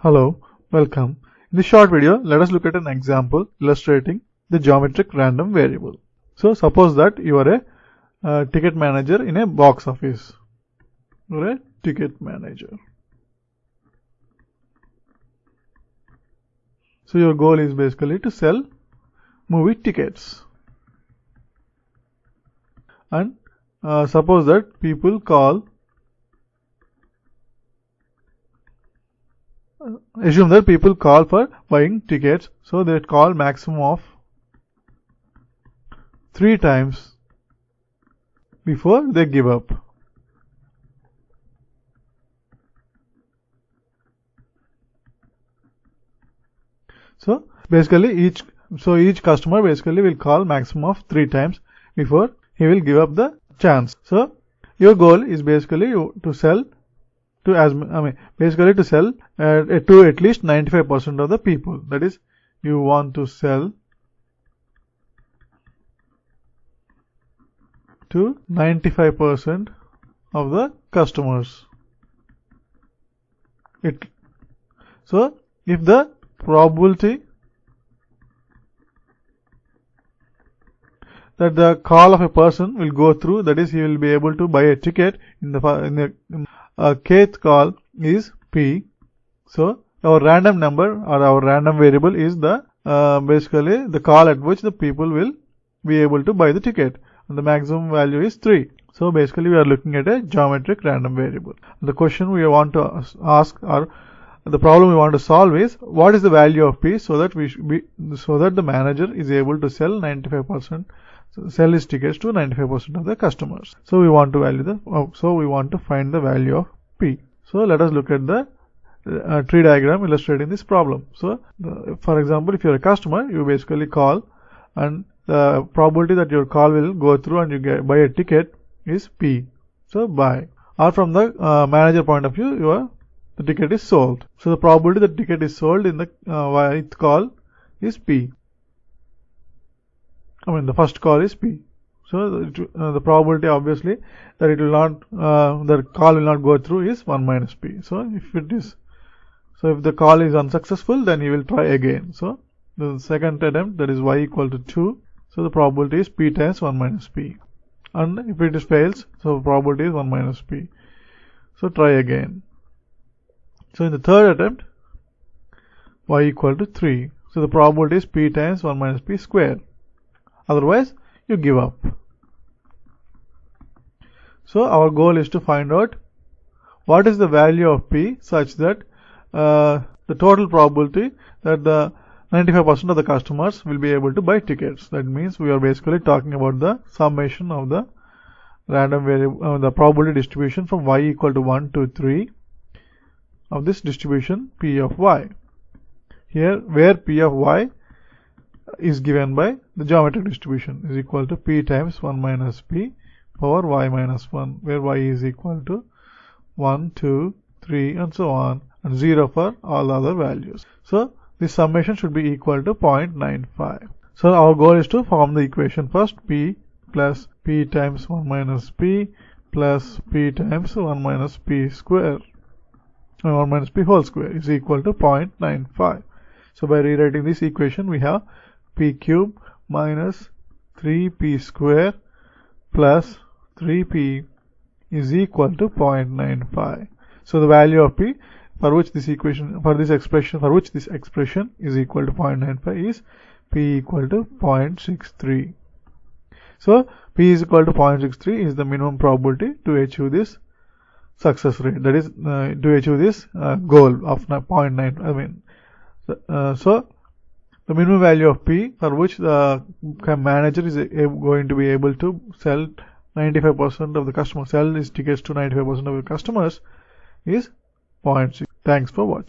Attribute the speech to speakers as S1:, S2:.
S1: Hello, welcome. In this short video, let us look at an example illustrating the geometric random variable. So, suppose that you are a ticket manager in a box office. You are a ticket manager. So, your goal is basically to sell movie tickets. And suppose that people call, assume that people call for buying tickets, so they call maximum of 3 times before they give up. So basically each customer basically will call maximum of 3 times before he will give up the chance. So your goal is basically to sell to sell to at least 95% of the people. That is, you want to sell to 95% of the customers. So if the probability that the call of a person will go through, that is, he will be able to buy a ticket in the kth call is P. So our random number or our random variable is the basically the call at which the people will be able to buy the ticket, and the maximum value is 3. So basically we are looking at a geometric random variable. The question we want to ask, or the problem we want to solve, is what is the value of P so that the manager is able to sell 95%, sell his tickets to 95% of the customers. So we want to find the value of P. So let us look at the tree diagram illustrating this problem. So for example, if you are a customer, you basically call, and the probability that your call will go through and you buy a ticket is P. So buy. Or from the manager point of view, the ticket is sold. So the probability that ticket is sold in the ith call is P. The first call is P. So the probability obviously that it will not, the call will not go through is 1 minus P. So if the call is unsuccessful, then you will try again. So the second attempt, that is y equal to 2. So the probability is P times 1 minus P. And if it fails, so the probability is 1 minus P. So try again. So in the third attempt, y equal to 3. So the probability is P times 1 minus P square. Otherwise, you give up. So our goal is to find out what is the value of P such that the total probability that the 95% of the customers will be able to buy tickets. That means we are basically talking about the summation of the random variable, the probability distribution from y equal to 1 to 3 of this distribution P of y. Here, where P of y is given by the geometric distribution is equal to P times 1 minus P power y minus 1, where y is equal to 1, 2, 3 and so on, and 0 for all other values. So this summation should be equal to 0.95. So our goal is to form the equation first: P plus P times 1 minus P plus P times 1 minus P square, 1 minus P whole square is equal to 0.95. So by rewriting this equation, we have P cube minus 3P square plus 3P is equal to 0.95. So the value of P for which this expression is equal to 0.95 is P equal to 0.63. So P is equal to 0.63 is the minimum probability to achieve this success rate, that is to achieve this goal of 0.9. So the minimum value of P for which the manager is going to be able to sell 95% of the customers, sell his tickets to 95% of the customers is 0.6. Thanks for watching.